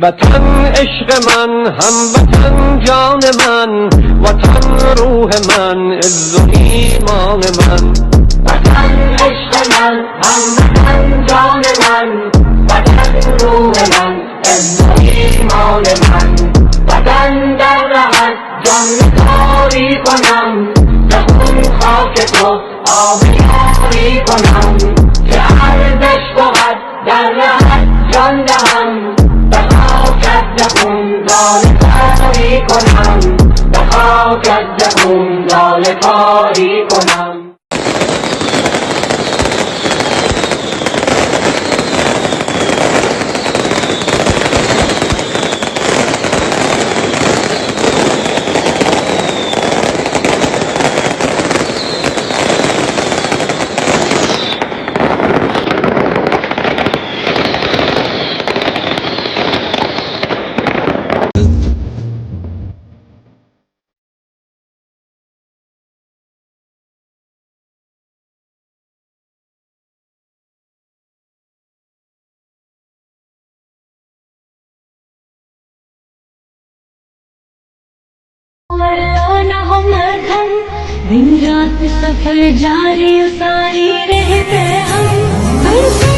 وطن عشق من، هموطن جان من، وطن روح من، عز و ایمان من. وطن عشق من، هموطن جان من، وطن روح من، عز و ایمان من. وطن در رهت جان کاری کنم، به خون خاک تو آبیاری کنم، که ارزش بود در رهت جان دهم، به خاکت ز خون لاله کاری کنم، به خاکت ز خون لاله کاری کنم. वरना हो मरहम, दिन रात सफर जारी सारी रहते हम।